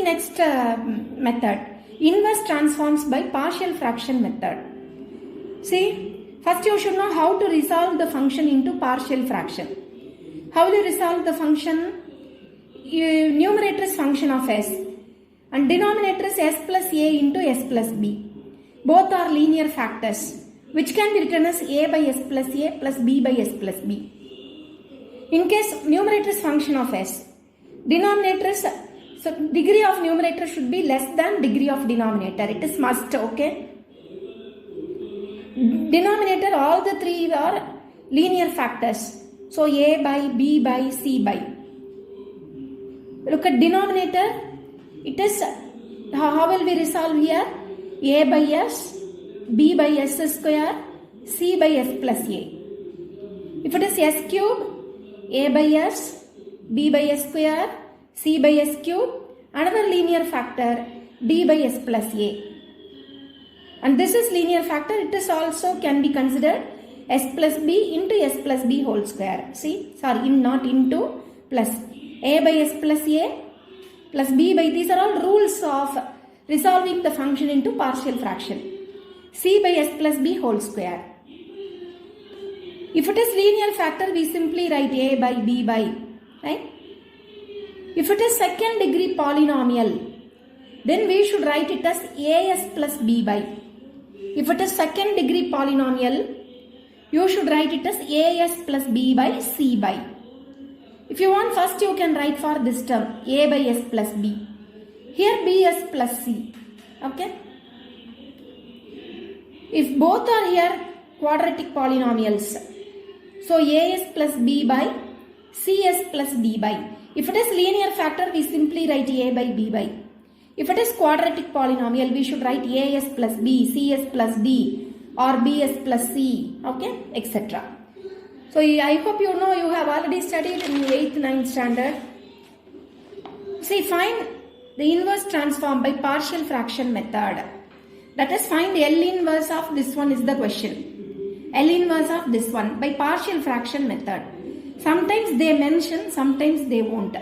next method. Inverse transforms by partial fraction method. See, first you should know how to resolve the function into partial fraction. How will you resolve the function? Numerator is function of s and denominator is s plus a into s plus b. Both are linear factors which can be written as a by s plus a plus b by s plus b. In case numerator is function of s, denominator is, so degree of numerator should be less than degree of denominator. It is must, okay? Denominator, all the three are linear factors. So a by, b by, c by. Look at denominator. It is, how will we resolve here? A by s, b by s square, c by s plus a. If it is s cube, a by s, b by s square, c by s cube, another linear factor d by s plus a. And this is linear factor, it is also can be considered s plus b into s plus b whole square. See, sorry, not into, plus a by s plus a plus b by, these are all rules of resolving the function into partial fraction. C by s plus b whole square. If it is linear factor, we simply write a by b by, right? If it is second degree polynomial, then we should write it as as plus b by. If it is second degree polynomial, you should write it as as plus b by c by. If you want, first you can write for this term a by s plus b. Here b s plus c. Okay. If both are here quadratic polynomials, so as plus b by cs plus d by. If it is linear factor, we simply write a by b by. If it is quadratic polynomial, we should write as plus b, cs plus d or bs plus c, okay, etc. So I hope you know, you have already studied in 8th, 9th standard. See, find the inverse transform by partial fraction method. That is, find L inverse of this one is the question. L inverse of this one by partial fraction method. Sometimes they mention, sometimes they won't.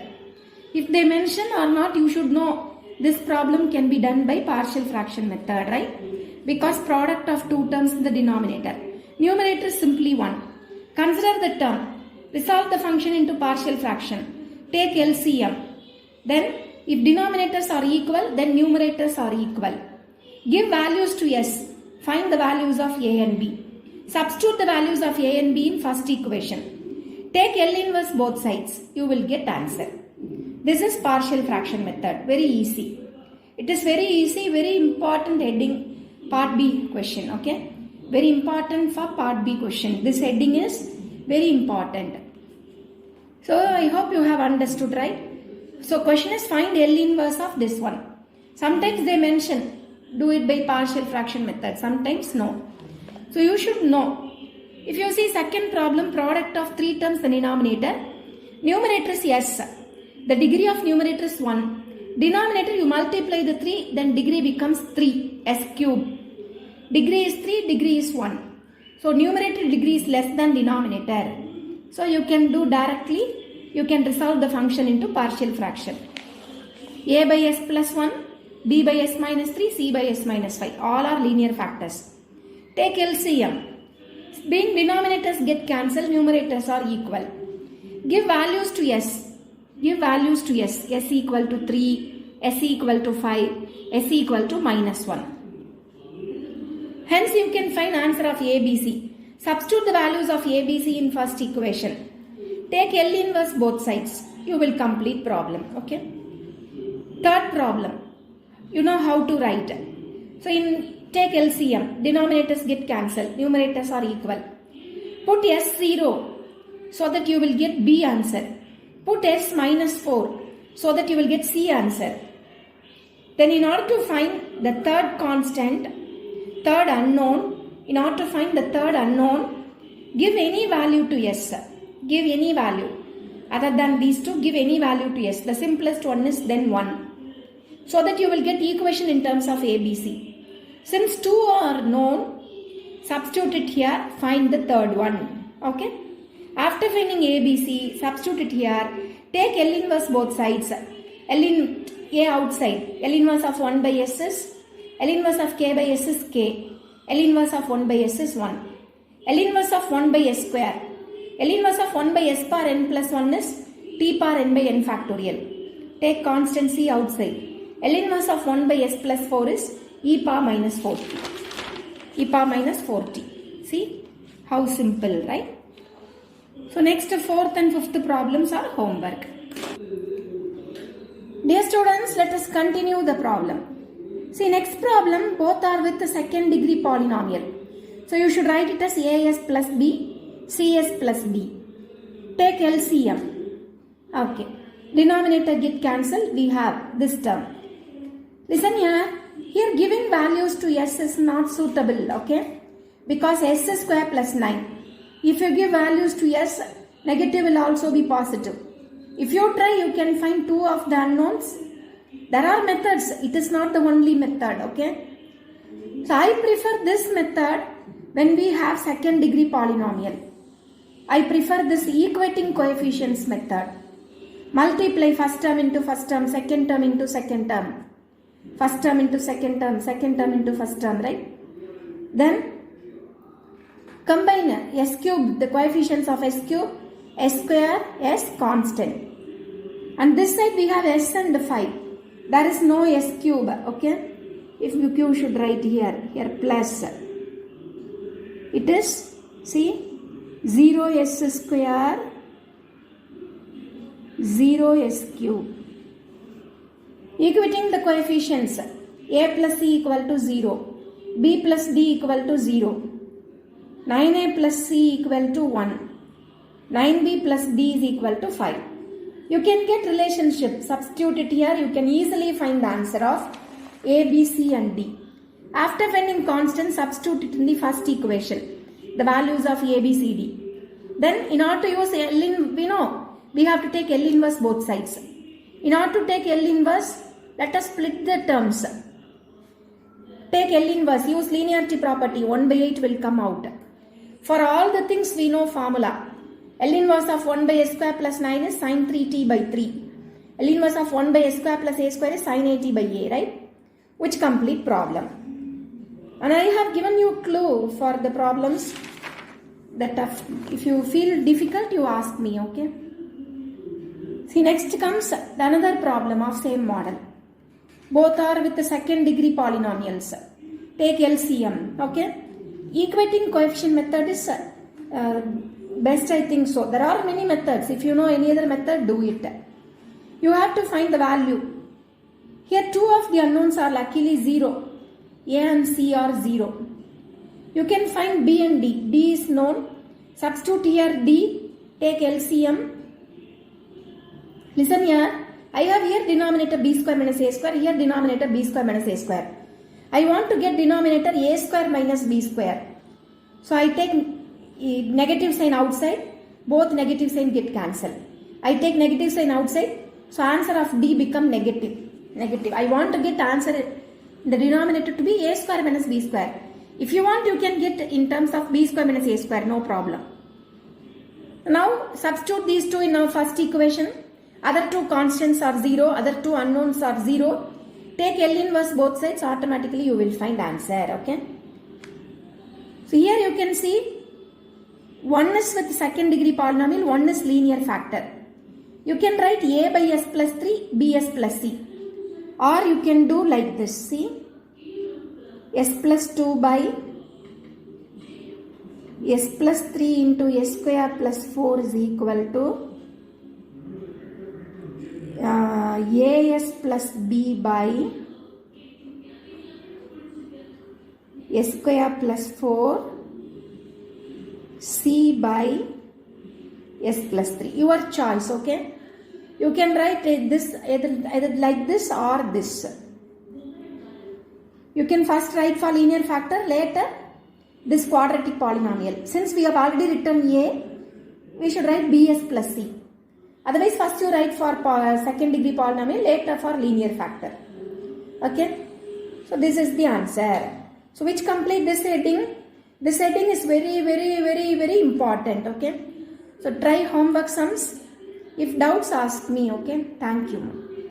If they mention or not, you should know this problem can be done by partial fraction method, right? Because product of two terms in the denominator. Numerator is simply 1. Consider the term. Resolve the function into partial fraction. Take LCM. Then if denominators are equal, then numerators are equal. Give values to s. Find the values of a and b. Substitute the values of a and b in first equation. Take L inverse both sides. You will get answer. This is partial fraction method. Very easy. It is very easy, very important heading part B question. Okay. Very important for part B question. This heading is very important. So I hope you have understood, right? So question is, find L inverse of this one. Sometimes they mention do it by partial fraction method. Sometimes no. So you should know. If you see second problem, product of three terms in the denominator. Numerator is s. The degree of numerator is 1. Denominator you multiply the 3, then degree becomes 3, s cube. Degree is 3, degree is 1. So numerator degree is less than denominator. So you can do directly, you can resolve the function into partial fraction. A by s plus 1, b by s minus 3, c by s minus 5. All are linear factors. Take LCM. Being denominators get cancelled, numerators are equal. Give values to s. Give values to s. S equal to 3, s equal to 5, s equal to minus 1. Hence you can find answer of ABC. Substitute the values of ABC in first equation. Take L inverse both sides. You will complete problem. Okay. Third problem. You know how to write. So take LCM. Denominators get cancelled. Numerators are equal. Put S0 so that you will get B answer. Put S minus 4 so that you will get C answer. Then in order to find the third constant, third unknown, in order to find the third unknown, give any value to S. Give any value. Other than these two, give any value to S. The simplest one is then 1. So that you will get equation in terms of ABC. Since 2 are known, substitute it here, find the third one. Okay. After finding ABC, substitute it here. Take L inverse both sides. A outside. L inverse of 1 by S is, L inverse of K by S is K. L inverse of 1 by S is 1. L inverse of 1 by S square. L inverse of 1 by S power n plus 1 is T power n by n factorial. Take constant C outside. L inverse of 1 by S plus 4 is e power minus 40. E power minus 40. See how simple, right? So next, fourth and fifth problems are homework. Dear students, let us continue the problem. See, next problem, both are with the second degree polynomial. So you should write it as AS plus B, CS plus D. Take LCM. Okay. Denominator get cancelled. We have this term. Listen here. Here giving values to S is not suitable. Okay. Because S square plus 9. If you give values to S, negative will also be positive. If you try, you can find 2 of the unknowns. There are methods. It is not the only method. Okay. So I prefer this method when we have second degree polynomial. I prefer this equating coefficients method. Multiply first term into first term, second term into second term. First term into second term into first term, right? Then combine S cube, the coefficients of S cube, S square, S constant. And this side we have S and 5. There is no S cube, okay? If you should write here plus. It is, see, 0S square, 0S cube. Equating the coefficients, A plus C equal to 0, B plus D equal to 0, 9A plus C equal to 1, 9B plus D is equal to 5. You can get relationship, substitute it here, you can easily find the answer of A, B, C and D. After finding constant, substitute it in the first equation, the values of A, B, C, D. Then in order to use L in, we know, we have to take L inverse both sides. In order to take L inverse, let us split the terms. Take L inverse, use linearity property, 1 by 8 will come out. For all the things we know formula. L inverse of 1 by S square plus 9 is sin 3t by 3. L inverse of 1 by S square plus A square is sin 80 by A, right? Which complete problem. And I have given you a clue for the problems that if you feel difficult, you ask me, okay? See, next comes another problem of same model. Both are with the second degree polynomials. Take LCM, okay? Equating coefficient method is best, I think so. There are many methods. If you know any other method, do it. You have to find the value. Here 2 of the unknowns are luckily 0. A and C are 0. You can find B and D. D is known. Substitute here D. Take LCM. Listen here. I have here denominator B square minus A square. Here denominator B square minus A square. I want to get denominator A square minus B square. So I take negative sign outside. Both negative sign get cancelled. I take negative sign outside. So answer of D become negative. Negative. I want to get answer the denominator to be A square minus B square. If you want, you can get in terms of B square minus A square. No problem. Now substitute these two in our first equation. Other two constants are 0. Other two unknowns are 0. Take L inverse both sides. Automatically you will find answer. Okay. So here you can see one is with second degree polynomial. One is linear factor. You can write A by S plus 3. BS plus C. Or you can do like this. See. S plus 2 by S plus 3 into S square plus 4 is equal to AS plus B by S square plus 4 C by S plus 3. Your choice, okay? You can write this either like this or this. You can first write for linear factor, later this quadratic polynomial. Since we have already written A, we should write BS plus C. Otherwise, first you write for second degree polynomial, later for linear factor. Okay? So this is the answer. So which complete this heading? This heading is very important. Okay? So try homework sums. If doubts, ask me. Okay? Thank you.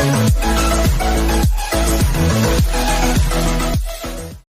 Bye.